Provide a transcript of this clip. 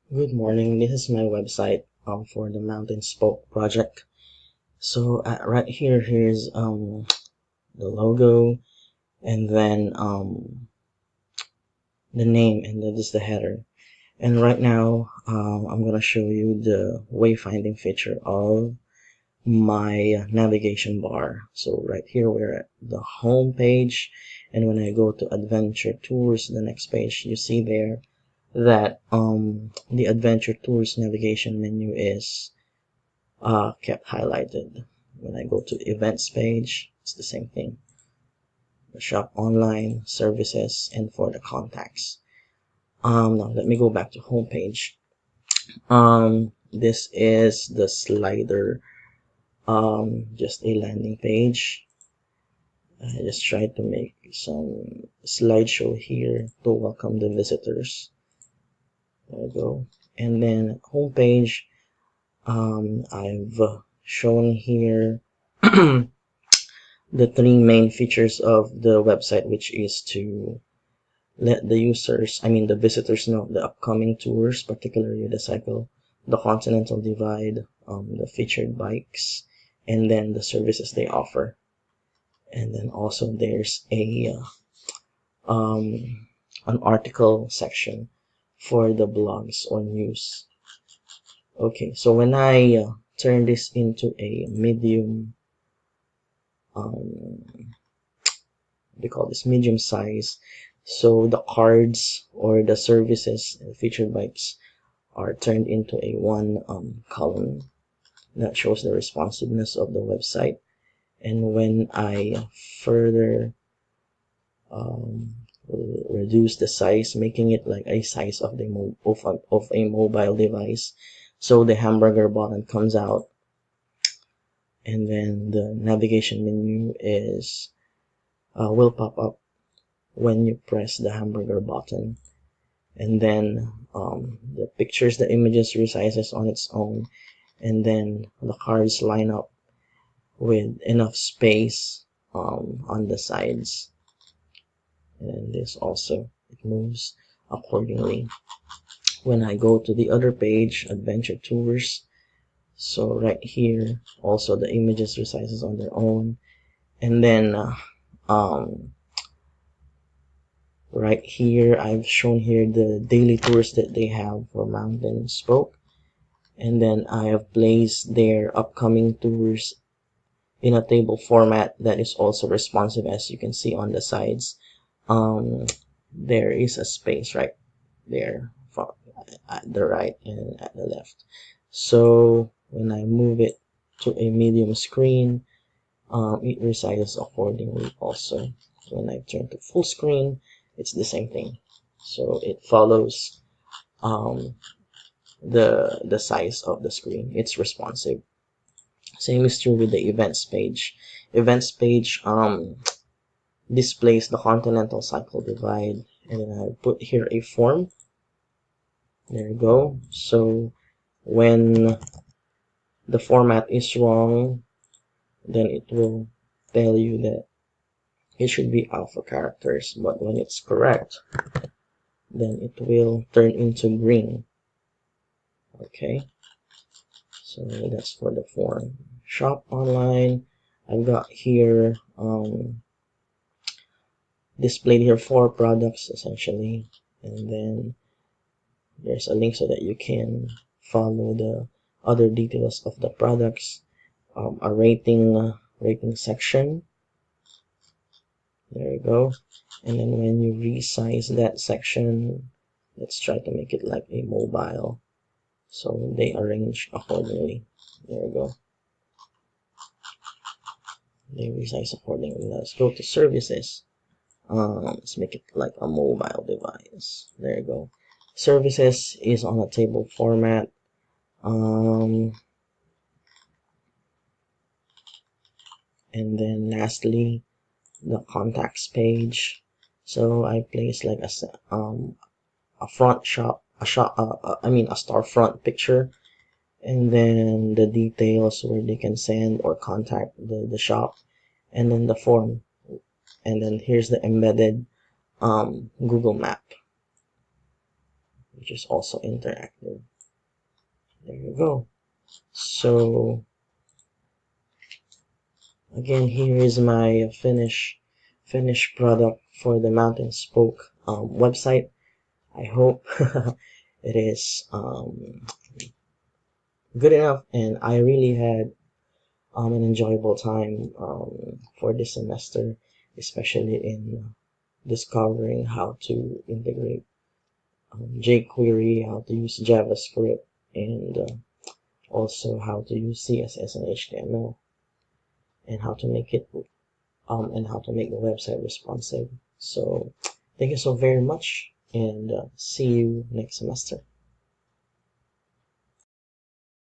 Good morning. This is my website for the Mountain Spoke project. So right here's the logo, and then the name, and that is the header. And right now I'm gonna show you the wayfinding feature of my navigation bar. So right here we're at the home page, and when I go to Adventure Tours, the next page, you see there that the Adventure Tours navigation menu is kept highlighted. When I go to events page, it's the same thing. The shop online, services, and for the contacts. Now let me go back to home page. This is the slider, just a landing page. I just tried to make some slideshow here to welcome the visitors. There we go. And then home page, I've shown here the three main features of the website, which is to let the users, the visitors, know the upcoming tours, particularly the Continental Divide, the featured bikes, and then the services they offer. And then also there's an article section for the blogs or news. Okay, so when I turn this into a medium, we call this medium size, so the cards or the services featured bikes are turned into a one column that shows the responsiveness of the website. And when I further reduce the size, making it like a size of of a mobile device, so the hamburger button comes out, and then the navigation menu is will pop up when you press the hamburger button, and then the pictures, the images resizes on its own, and then the cards line up with enough space on the sides, and this also, it moves accordingly. When I go to the other page, Adventure Tours, so right here also the images resizes on their own, and then right here I've shown here the daily tours that they have for Mountain Spoke, and then I have placed their upcoming tours in a table format that is also responsive. As you can see on the sides, there is a space right there at the right and at the left. So when I move it to a medium screen, it resizes accordingly also. When I turn to full screen, it's the same thing. So it follows the size of the screen. It's responsive. Same is true with the events page. Events page displays the Continental Cycle Divide, and then I put here a form. There you go. So when the format is wrong, then it will tell you that it should be alpha characters, but when it's correct, then it will turn into green. Okay, so that's for the form. Shop online, I've got here displayed here 4 products essentially, and then there's a link so that you can follow the other details of the products. A rating section, there you go. And then when you resize that section, let's try to make it like a mobile, so they arrange accordingly. There you go, they resize accordingly. Let's go to services. Let's make it like a mobile device. There you go. Services is on a table format. And then lastly, the contacts page. So I place like a front shop, a storefront picture, and then the details where they can send or contact the shop, and then the form, and then here's the embedded Google Map. which is also interactive. There you go. So again, here is my finished product for the Mount and Spoke website. I hope it is good enough, and I really had an enjoyable time for this semester, especially in discovering how to integrate jQuery, how to use JavaScript, and also how to use CSS and HTML, and how to make it and how to make the website responsive. So thank you so very much, and see you next semester.